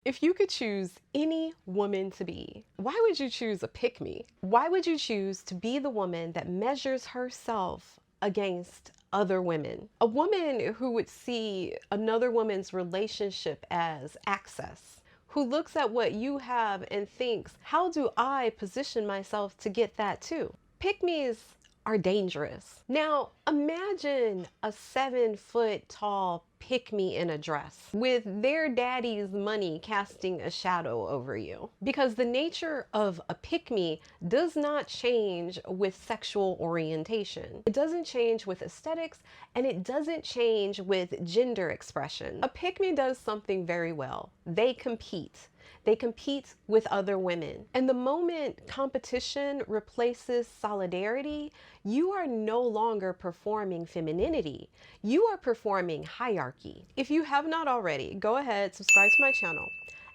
If you could choose any woman to be, why would you choose a pick-me? Why would you choose to be the woman that measures herself against other women? A woman who would see another woman's relationship as access, who looks at what you have and thinks, how do I position myself to get that too? Pick-me's are dangerous. Now, imagine a 7-foot tall pick me in a dress with their daddy's money casting a shadow over you. Because the nature of a pick me does not change with sexual orientation. It doesn't change with aesthetics, and it doesn't change with gender expression. A pick me does something very well. They compete. They compete with other women. And the moment competition replaces solidarity, you are no longer performing femininity. You are performing hierarchy. If you have not already, go ahead, subscribe to my channel.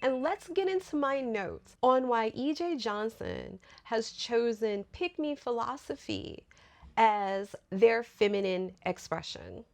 And let's get into my notes on why E.J. Johnson has chosen pick-me philosophy as their feminine expression.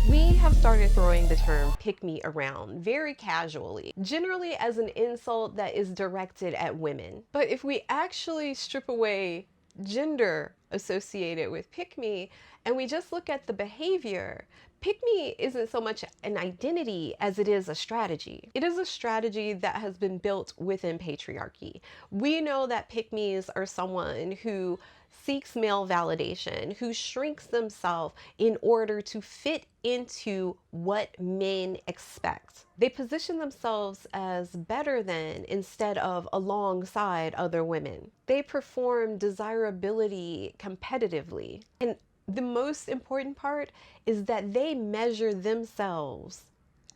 We have started throwing the term pick me around very casually, generally as an insult that is directed at women. But if we actually strip away gender associated with pick me and we just look at the behavior, pick me isn't so much an identity as it is a strategy. It is a strategy that has been built within patriarchy. We know that pick me's are someone who seeks male validation, who shrinks themselves in order to fit into what men expect. They position themselves as better than instead of alongside other women. They perform desirability competitively. And the most important part is that they measure themselves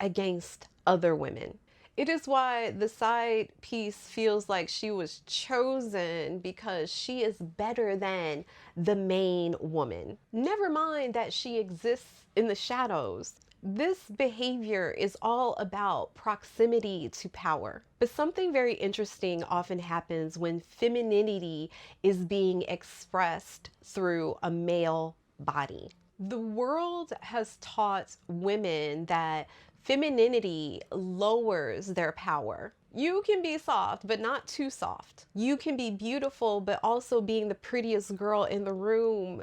against other women. It is why the side piece feels like she was chosen because she is better than the main woman. Never mind that she exists in the shadows. This behavior is all about proximity to power. But something very interesting often happens when femininity is being expressed through a male body. The world has taught women that femininity lowers their power. You can be soft, but not too soft. You can be beautiful, but also being the prettiest girl in the room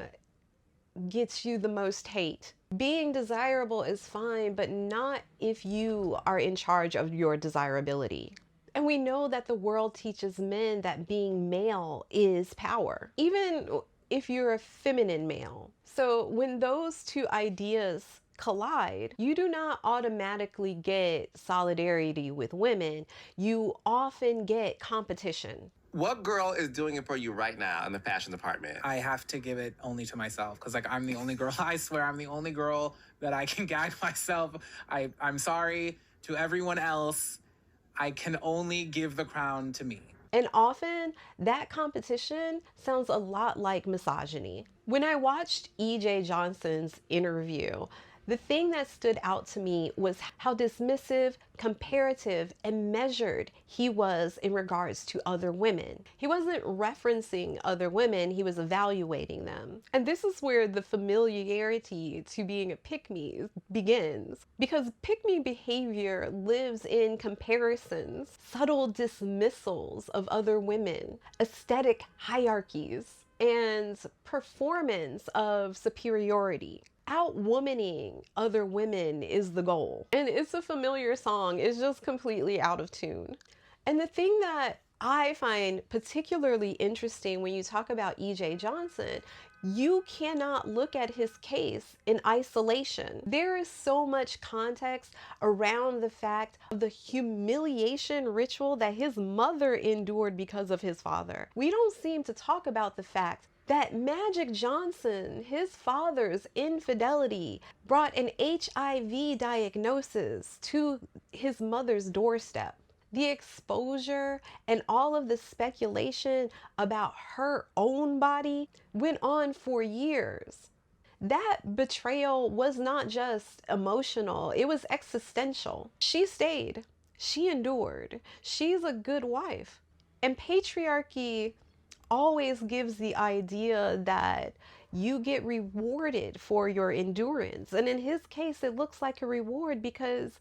gets you the most hate. Being desirable is fine, but not if you are in charge of your desirability. And we know that the world teaches men that being male is power, even if you're a feminine male. So when those two ideas collide, you do not automatically get solidarity with women. You often get competition. What girl is doing it for you right now in the fashion department? I have to give it only to myself because, like, I'm the only girl. I swear, I'm the only girl that I can guide myself. I'm sorry to everyone else. I can only give the crown to me. And often that competition sounds a lot like misogyny. When I watched E.J. Johnson's interview, the thing that stood out to me was how dismissive, comparative, and measured he was in regards to other women. He wasn't referencing other women, he was evaluating them. And this is where the familiarity to being a pick-me begins. Because pick-me behavior lives in comparisons, subtle dismissals of other women, aesthetic hierarchies, and performance of superiority. Outwomaning other women is the goal. And it's a familiar song, it's just completely out of tune. And the thing that I find particularly interesting when you talk about E.J. Johnson, you cannot look at his case in isolation. There is so much context around the fact of the humiliation ritual that his mother endured because of his father. We don't seem to talk about the fact that Magic Johnson, his father's infidelity, brought an HIV diagnosis to his mother's doorstep. The exposure and all of the speculation about her own body went on for years. That betrayal was not just emotional, it was existential. She stayed, she endured, she's a good wife. And patriarchy always gives the idea that you get rewarded for your endurance. And in his case, it looks like a reward because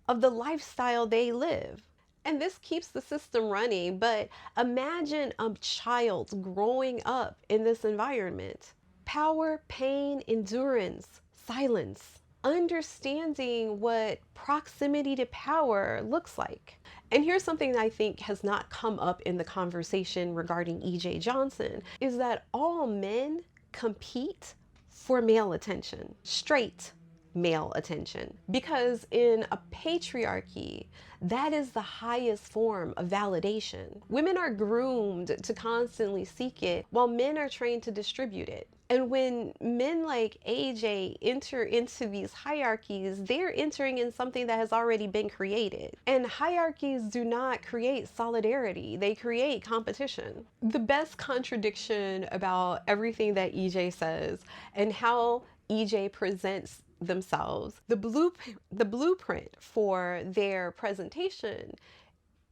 of the lifestyle they live. And this keeps the system running. But imagine a child growing up in this environment: power, pain, endurance, silence, understanding what proximity to power looks like. And here's something that I think has not come up in the conversation regarding E.J. Johnson, is that all men compete for male attention, straight male attention. Because in a patriarchy, that is the highest form of validation. Women are groomed to constantly seek it, while men are trained to distribute it. And when men like AJ enter into these hierarchies, they're entering in something that has already been created. And hierarchies do not create solidarity, they create competition. The best contradiction about everything that EJ says and how EJ presents themselves, the blueprint for their presentation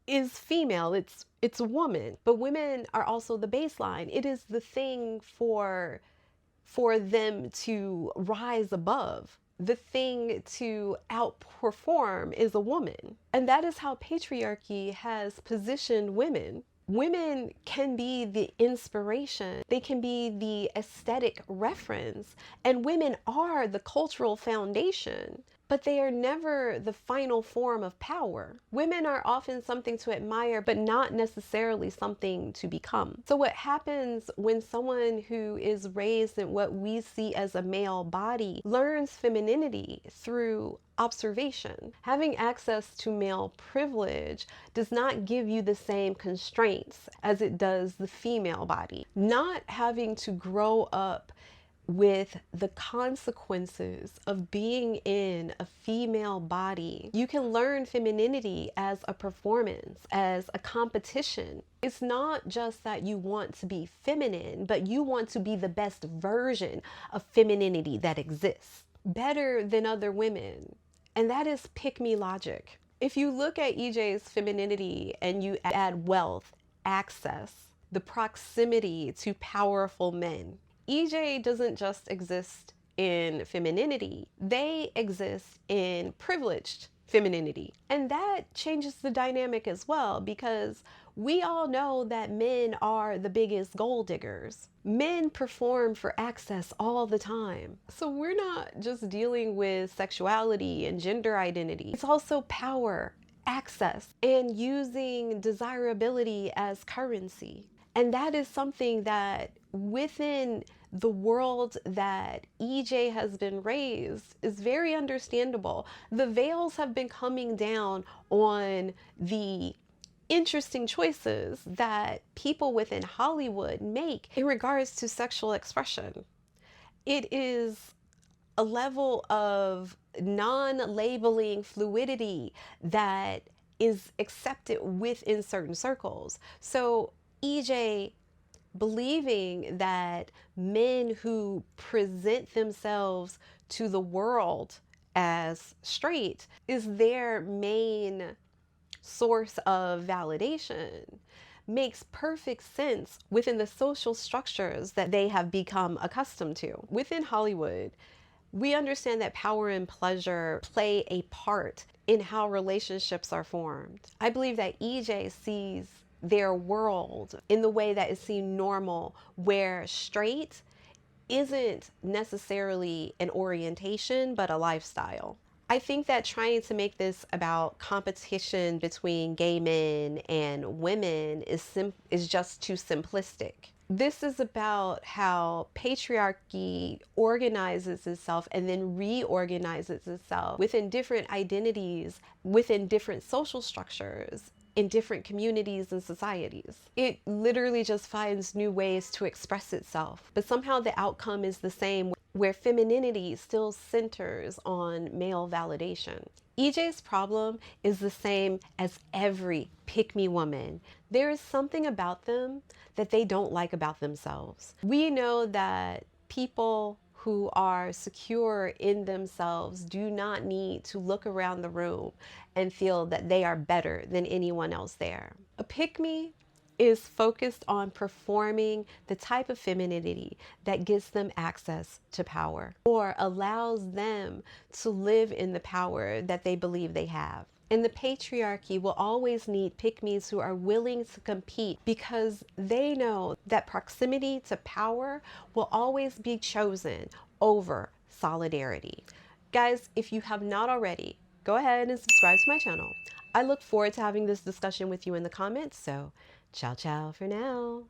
is female. It's a woman, but women are also the baseline. It is the thing for them to rise above. The thing to outperform is a woman. And that is how patriarchy has positioned women. Women can be the inspiration, they can be the aesthetic reference, and women are the cultural foundation. But they are never the final form of power. Women are often something to admire, but not necessarily something to become. So what happens when someone who is raised in what we see as a male body learns femininity through observation? Having access to male privilege does not give you the same constraints as it does the female body. Not having to grow up with the consequences of being in a female body, you can learn femininity as a performance, as a competition. It's not just that you want to be feminine, but you want to be the best version of femininity that exists, better than other women. And that is pick-me logic. If you look at EJ's femininity and you add wealth, access, the proximity to powerful men, EJ doesn't just exist in femininity, they exist in privileged femininity. And that changes the dynamic as well, because we all know that men are the biggest gold diggers. Men perform for access all the time. So we're not just dealing with sexuality and gender identity. It's also power, access, and using desirability as currency. And that is something that within the world that EJ has been raised is very understandable. The veils have been coming down on the interesting choices that people within Hollywood make in regards to sexual expression. It is a level of non-labeling fluidity that is accepted within certain circles. So EJ believing that men who present themselves to the world as straight is their main source of validation makes perfect sense within the social structures that they have become accustomed to. Within Hollywood, we understand that power and pleasure play a part in how relationships are formed. I believe that EJ sees their world in the way that is seen normal, where straight isn't necessarily an orientation, but a lifestyle. I think that trying to make this about competition between gay men and women is just too simplistic. This is about how patriarchy organizes itself and then reorganizes itself within different identities, within different social structures, in different communities and societies. It literally just finds new ways to express itself, but somehow the outcome is the same, where femininity still centers on male validation. EJ's problem is the same as every pick-me woman. There is something about them that they don't like about themselves. We know that people who are secure in themselves do not need to look around the room and feel that they are better than anyone else there. A pick-me is focused on performing the type of femininity that gives them access to power or allows them to live in the power that they believe they have. And the patriarchy will always need pick-me's who are willing to compete because they know that proximity to power will always be chosen over solidarity. Guys, if you have not already, go ahead and subscribe to my channel. I look forward to having this discussion with you in the comments, so ciao ciao for now.